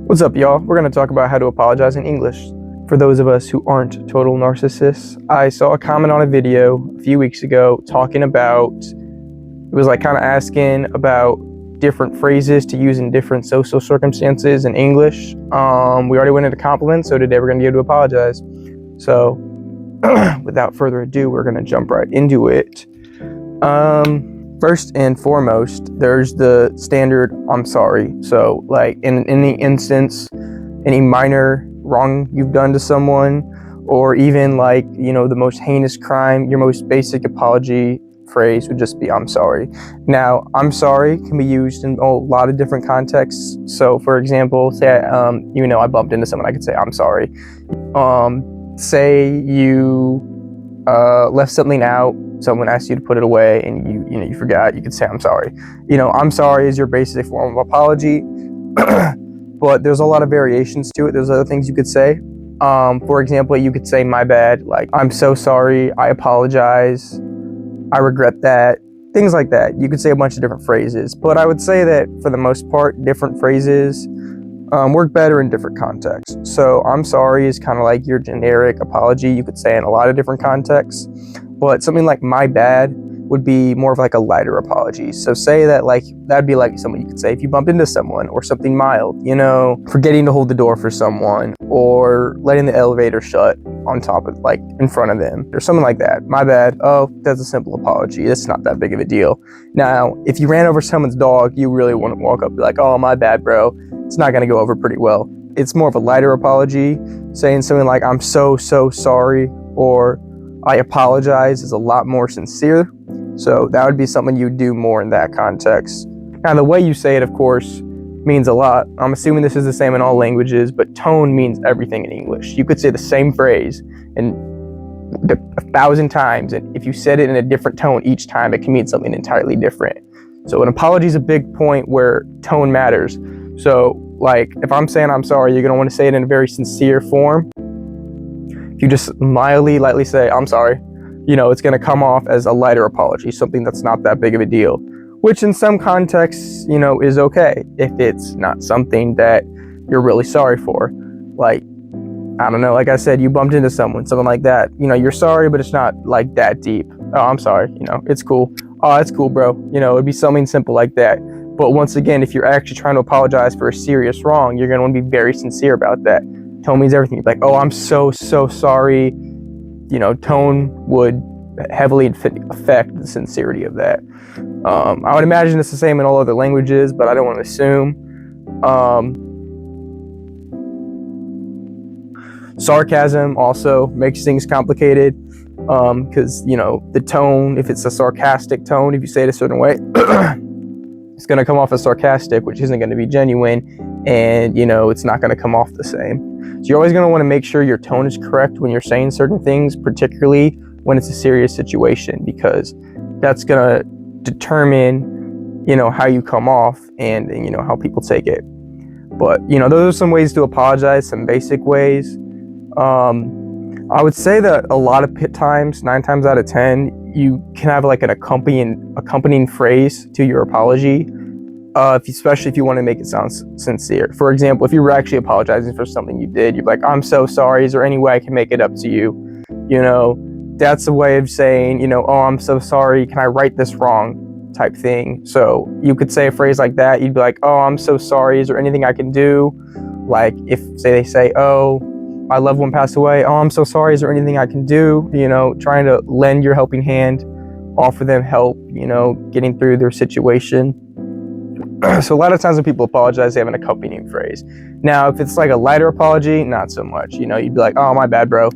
What's up, y'all? We're going to talk about how to apologize in English. For those of us who aren't total narcissists, I saw a comment on a video a few weeks ago talking about, it was like kind of asking about different phrases to use in different social circumstances in English. We already went into compliments, so today we're going to get to apologize. So without further ado, we're going to jump right into it. First and foremost, there's the standard "I'm sorry." So like in any instance, any minor wrong you've done to someone, or even like, you know, the most heinous crime, your most basic apology phrase would just be "I'm sorry." Now, "I'm sorry" can be used in a lot of different contexts. So for example, say I bumped into someone, I could say "I'm sorry." Say you left something out, someone asked you to put it away and you forgot, you could say "I'm sorry." "I'm sorry" is your basic form of apology. But there's a lot of variations to it. There's other things you could say. For example, you could say "my bad," like "I'm so sorry," "I apologize," "I regret that," things like that. You could say a bunch of different phrases, but I would say that for the most part, different phrases work better in different contexts. So "I'm sorry" is kind of like your generic apology you could say in a lot of different contexts, but something like "my bad" would be more of like a lighter apology. So say that, like, that'd be like something you could say if you bumped into someone, or something mild, forgetting to hold the door for someone, or letting the elevator shut on top of, like, in front of them, or something like that. "My bad." Oh, that's a simple apology. It's not that big of a deal. Now, if you ran over someone's dog, you really want to walk up and be like, "Oh, my bad, bro." It's not going to go over pretty well. It's more of a lighter apology. Saying something like "I'm so sorry," or "I apologize" is a lot more sincere. So that would be something you do more in that context. Now, the way you say it, of course, means a lot. I'm assuming this is the same in all languages, but tone means everything in English. You could say the same phrase and 1,000 times, and if you said it in a different tone each time, it can mean something entirely different. So an apology is a big point where tone matters. So, like, if I'm saying "I'm sorry," you're going to want to say it in a very sincere form. If you just lightly say "I'm sorry," it's going to come off as a lighter apology, something that's not that big of a deal, which in some contexts, is okay if it's not something that you're really sorry for. Like, I don't know, like I said, you bumped into someone, something like that. You're sorry, but it's not like that deep. "Oh, I'm sorry, it's cool. Oh, it's cool, bro." It'd be something simple like that. But once again, if you're actually trying to apologize for a serious wrong, you're going to want to be very sincere about that. Tone means everything. Like, "Oh, I'm so sorry." Tone would heavily affect the sincerity of that. I would imagine it's the same in all other languages, but I don't want to assume. Sarcasm also makes things complicated, because, the tone, if it's a sarcastic tone, if you say it a certain way, it's going to come off as sarcastic, which isn't going to be genuine, and, it's not going to come off the same. So you're always going to want to make sure your tone is correct when you're saying certain things, particularly when it's a serious situation, because that's going to determine, how you come off and how people take it. But, those are some ways to apologize, some basic ways. I would say that a lot of times, 9 times out of 10, you can have like an accompanying phrase to your apology. Especially if you want to make it sound sincere. For example, if you were actually apologizing for something you did, you're like, "I'm so sorry. Is there any way I can make it up to you?" That's a way of saying, "Oh, I'm so sorry. Can I right this wrong?" type thing. So you could say a phrase like that. You'd be like, "Oh, I'm so sorry. Is there anything I can do?" Like if they say, "Oh, my loved one passed away. Oh, I'm so sorry. Is there anything I can do?" Trying to lend your helping hand, offer them help, getting through their situation. So a lot of times when people apologize, they have an accompanying phrase. Now, if it's like a lighter apology, not so much. You'd be like, "Oh, my bad, bro."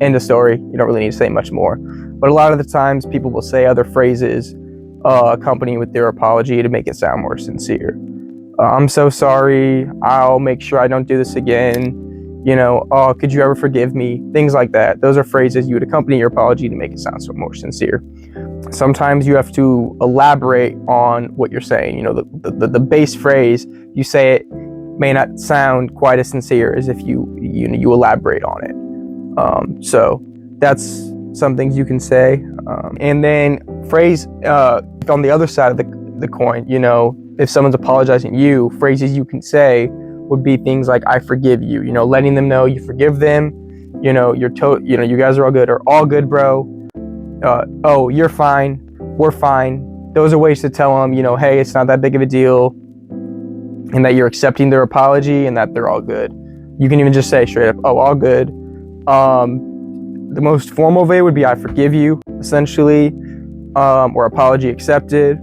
End of story. You don't really need to say much more. But a lot of the times, people will say other phrases accompanying with their apology to make it sound more sincere. "I'm so sorry. I'll make sure I don't do this again." "Oh, could you ever forgive me?" Things like that. Those are phrases you would accompany your apology to make it sound so more sincere. Sometimes you have to elaborate on what you're saying. The base phrase, you say it, may not sound quite as sincere as if you elaborate on it. So that's some things you can say. And then phrase on the other side of the coin, if someone's apologizing to you, phrases you can say would be things like, I forgive you, letting them know you forgive them, you guys are all good, or all good, bro. Oh, you're fine, we're fine. Those are ways to tell them, hey, it's not that big of a deal, and that you're accepting their apology and that they're all good. You can even just say straight up, oh, all good. The most formal way would be, I forgive you, essentially, or apology accepted.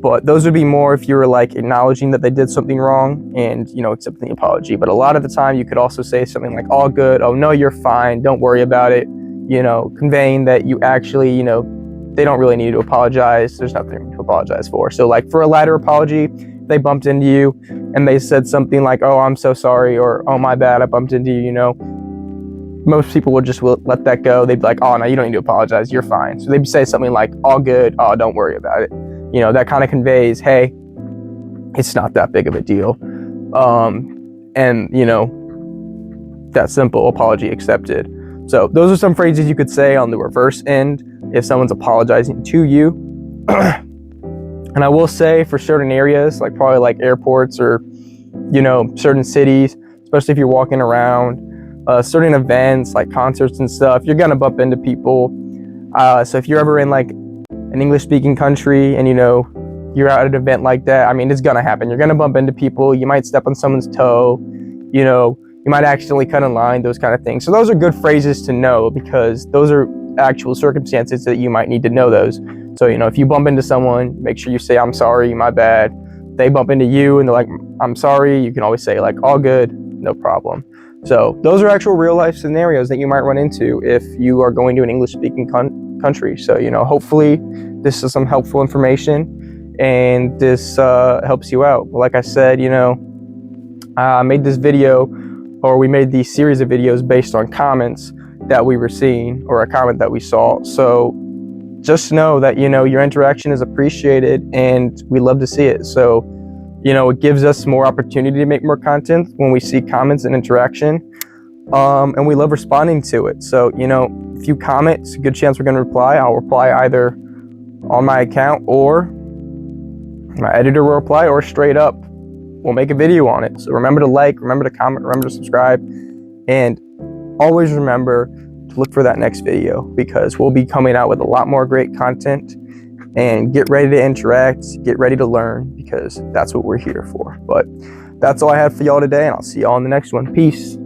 But those would be more if you were like acknowledging that they did something wrong and, accepting the apology. But a lot of the time you could also say something like, all good, oh no, you're fine, don't worry about it, conveying that you actually, they don't really need to apologize, there's nothing to apologize for. So like for a lighter apology, they bumped into you and they said something like, oh, I'm so sorry, or oh, my bad, I bumped into you, most people would just let that go. They'd be like, oh no, you don't need to apologize, you're fine. So they'd say something like, all good, oh, don't worry about it. That kind of conveys, hey, it's not that big of a deal. And that simple, apology accepted. So those are some phrases you could say on the reverse end if someone's apologizing to you. And I will say for certain areas, like probably like airports or, certain cities, especially if you're walking around, certain events like concerts and stuff, you're going to bump into people. So if you're ever in like an English speaking country and, you're at an event like that, I mean, it's going to happen. You're going to bump into people. You might step on someone's toe, you might accidentally cut in line, those kind of things. So those are good phrases to know because those are actual circumstances that you might need to know those. So, if you bump into someone, make sure you say, I'm sorry, my bad. They bump into you and they're like, I'm sorry. You can always say like, all good, no problem. So those are actual real life scenarios that you might run into if you are going to an English speaking country. So, hopefully this is some helpful information and this helps you out. But like I said, I made this video, or we made these series of videos based on comments that we were seeing, or a comment that we saw. So just know that, your interaction is appreciated and we love to see it. So, it gives us more opportunity to make more content when we see comments and interaction. And we love responding to it. So, if you comment, it's a good chance we're going to reply. I'll reply either on my account, or my editor will reply, or straight up we'll make a video on it. So remember to like, remember to comment, remember to subscribe, and always remember to look for that next video, because we'll be coming out with a lot more great content. And get ready to interact, get ready to learn, because that's what we're here for. But that's all I have for y'all today, and I'll see y'all in the next one. Peace.